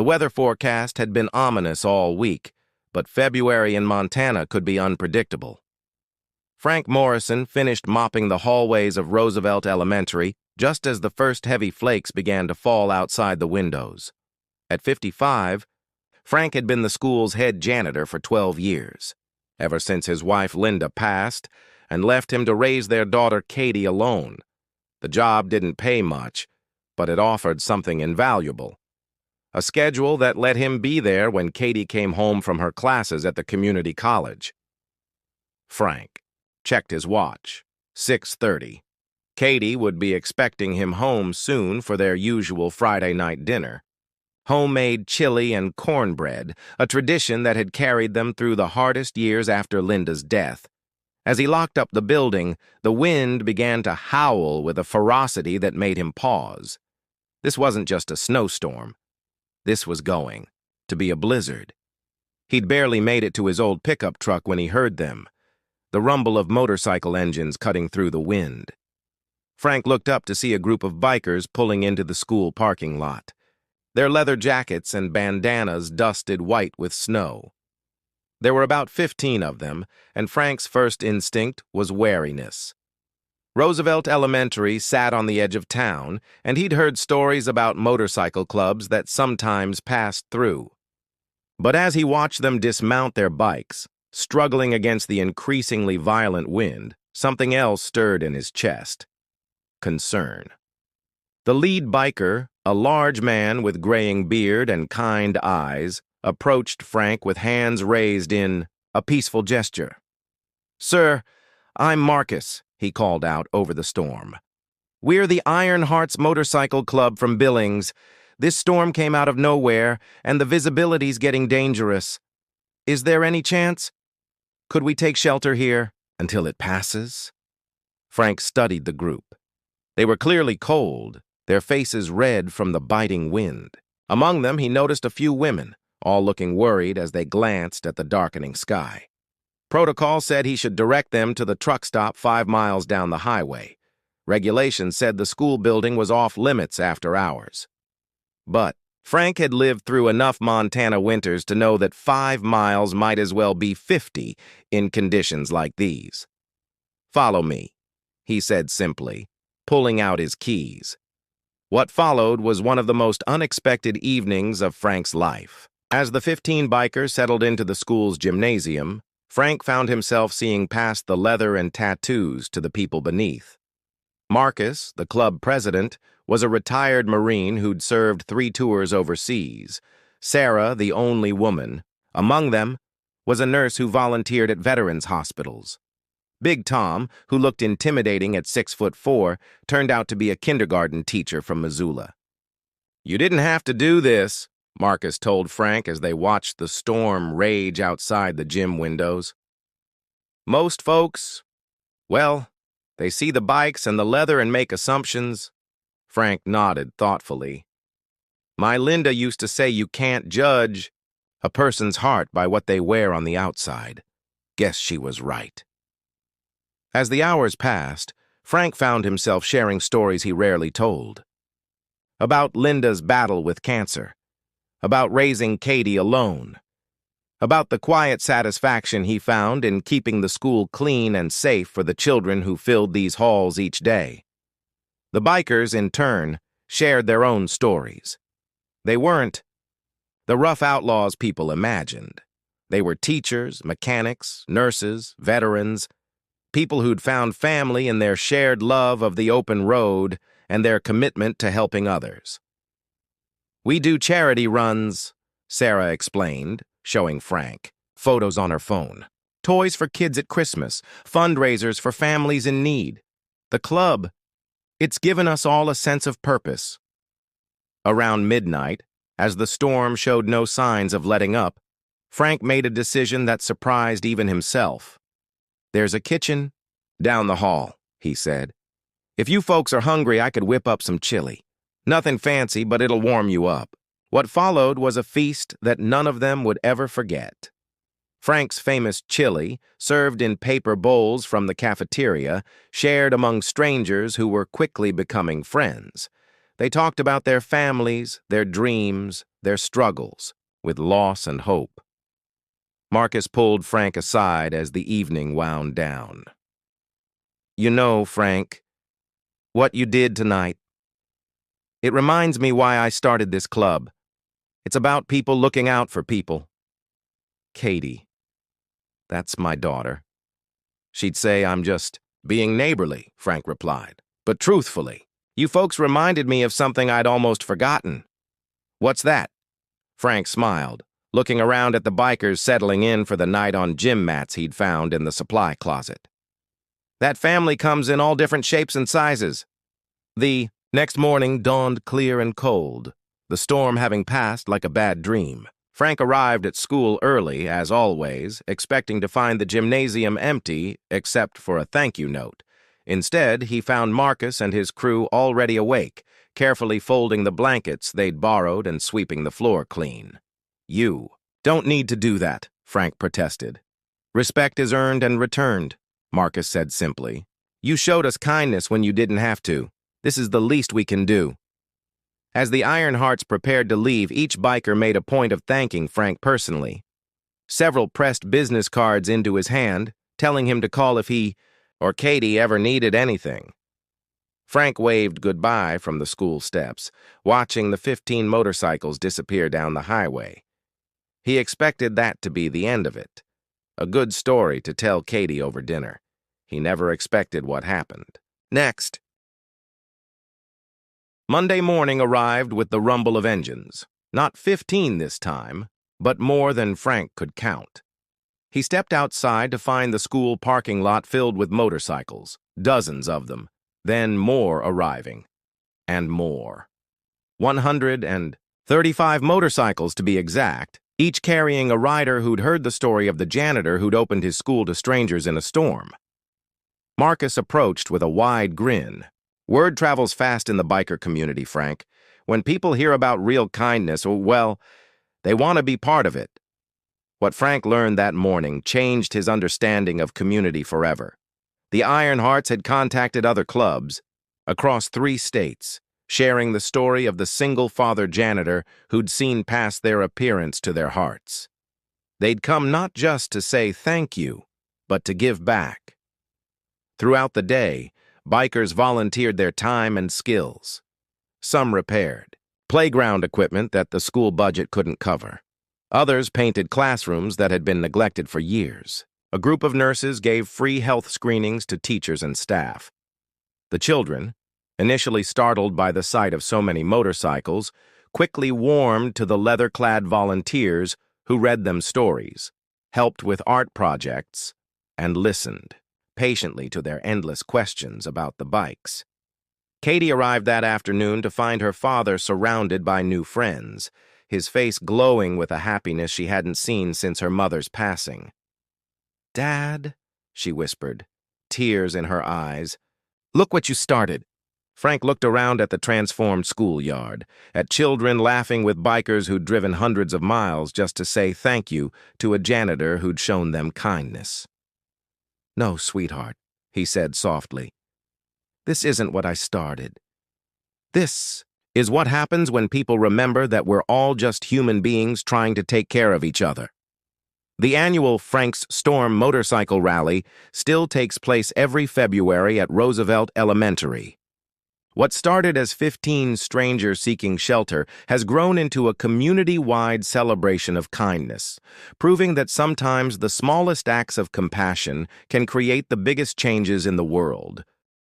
The weather forecast had been ominous all week, but February in Montana could be unpredictable. Frank Morrison finished mopping the hallways of Roosevelt Elementary just as the first heavy flakes began to fall outside the windows. At 55, Frank had been the school's head janitor for 12 years, ever since his wife Linda passed and left him to raise their daughter Katie alone. The job didn't pay much, but it offered something invaluable. A schedule that let him be there when Katie came home from her classes at the community college. Frank checked his watch. 6:30. Katie would be expecting him home soon for their usual Friday night dinner. Homemade chili and cornbread, a tradition that had carried them through the hardest years after Linda's death. As he locked up the building, the wind began to howl with a ferocity that made him pause. This wasn't just a snowstorm. This was going to be a blizzard. He'd barely made it to his old pickup truck when he heard them, the rumble of motorcycle engines cutting through the wind. Frank looked up to see a group of bikers pulling into the school parking lot. Their leather jackets and bandanas dusted white with snow. There were about 15 of them, and Frank's first instinct was wariness. Roosevelt Elementary sat on the edge of town, and he'd heard stories about motorcycle clubs that sometimes passed through. But as he watched them dismount their bikes, struggling against the increasingly violent wind, something else stirred in his chest. Concern. The lead biker, a large man with graying beard and kind eyes, approached Frank with hands raised in a peaceful gesture. "Sir, I'm Marcus," he called out over the storm. "We're the Iron Hearts Motorcycle Club from Billings. This storm came out of nowhere, and the visibility's getting dangerous. Is there any chance? Could we take shelter here until it passes?" Frank studied the group. They were clearly cold, their faces red from the biting wind. Among them, he noticed a few women, all looking worried as they glanced at the darkening sky. Protocol said he should direct them to the truck stop 5 miles down the highway. Regulations said the school building was off limits after hours. But Frank had lived through enough Montana winters to know that 5 miles might as well be 50 in conditions like these. "Follow me," he said simply, pulling out his keys. What followed was one of the most unexpected evenings of Frank's life. As the 15 bikers settled into the school's gymnasium, Frank found himself seeing past the leather and tattoos to the people beneath. Marcus, the club president, was a retired Marine who'd served 3 tours overseas. Sarah, the only woman. Among them was a nurse who volunteered at veterans' hospitals. Big Tom, who looked intimidating at 6'4", turned out to be a kindergarten teacher from Missoula. "You didn't have to do this," Marcus told Frank as they watched the storm rage outside the gym windows. "Most folks, well, they see the bikes and the leather and make assumptions." Frank nodded thoughtfully. "My Linda used to say you can't judge a person's heart by what they wear on the outside. Guess she was right." As the hours passed, Frank found himself sharing stories he rarely told. About Linda's battle with cancer. About raising Katie alone. About the quiet satisfaction he found in keeping the school clean and safe for the children who filled these halls each day. The bikers, in turn, shared their own stories. They weren't the rough outlaws people imagined. They were teachers, mechanics, nurses, veterans, people who'd found family in their shared love of the open road and their commitment to helping others. "We do charity runs," Sarah explained, showing Frank photos on her phone. "Toys for kids at Christmas, fundraisers for families in need. The club, it's given us all a sense of purpose." Around midnight, as the storm showed no signs of letting up, Frank made a decision that surprised even himself. "There's a kitchen down the hall," he said. "If you folks are hungry, I could whip up some chili. Nothing fancy, but it'll warm you up." What followed was a feast that none of them would ever forget. Frank's famous chili, served in paper bowls from the cafeteria, shared among strangers who were quickly becoming friends. They talked about their families, their dreams, their struggles, with loss and hope. Marcus pulled Frank aside as the evening wound down. "You know, Frank, what you did tonight, it reminds me why I started this club. It's about people looking out for people." Katie, that's my daughter. She'd say I'm just being neighborly, Frank replied. But truthfully, you folks reminded me of something I'd almost forgotten. "What's that?" Frank smiled, looking around at the bikers settling in for the night on gym mats he'd found in the supply closet. "That family comes in all different shapes and sizes." The next morning dawned clear and cold, the storm having passed like a bad dream. Frank arrived at school early, as always, expecting to find the gymnasium empty except for a thank-you note. Instead, he found Marcus and his crew already awake, carefully folding the blankets they'd borrowed and sweeping the floor clean. "You don't need to do that," Frank protested. "Respect is earned and returned," Marcus said simply. "You showed us kindness when you didn't have to. This is the least we can do." As the Ironhearts prepared to leave, each biker made a point of thanking Frank personally. Several pressed business cards into his hand, telling him to call if he or Katie ever needed anything. Frank waved goodbye from the school steps, watching the 15 motorcycles disappear down the highway. He expected that to be the end of it. A good story to tell Katie over dinner. He never expected what happened next. Monday morning arrived with the rumble of engines. Not 15 this time, but more than Frank could count. He stepped outside to find the school parking lot filled with motorcycles, dozens of them, then more arriving. And more. 135 motorcycles to be exact, each carrying a rider who'd heard the story of the janitor who'd opened his school to strangers in a storm. Marcus approached with a wide grin. Word travels fast in the biker community, Frank. When people hear about real kindness, well, they want to be part of it. What Frank learned that morning changed his understanding of community forever. The Ironhearts had contacted other clubs across 3 states, sharing the story of the single-father janitor who'd seen past their appearance to their hearts. They'd come not just to say thank you, but to give back. Throughout the day, bikers volunteered their time and skills. Some repaired playground equipment that the school budget couldn't cover. Others painted classrooms that had been neglected for years. A group of nurses gave free health screenings to teachers and staff. The children, initially startled by the sight of so many motorcycles, quickly warmed to the leather-clad volunteers who read them stories, helped with art projects, and listened patiently to their endless questions about the bikes. Katie arrived that afternoon to find her father surrounded by new friends, his face glowing with a happiness she hadn't seen since her mother's passing. "Dad," she whispered, tears in her eyes, "look what you started." Frank looked around at the transformed schoolyard, at children laughing with bikers who'd driven hundreds of miles just to say thank you to a janitor who'd shown them kindness. "No, sweetheart," he said softly. "This isn't what I started. This is what happens when people remember that we're all just human beings trying to take care of each other." The annual Frank's Storm Motorcycle Rally still takes place every February at Roosevelt Elementary. What started as 15 strangers seeking shelter has grown into a community-wide celebration of kindness, proving that sometimes the smallest acts of compassion can create the biggest changes in the world.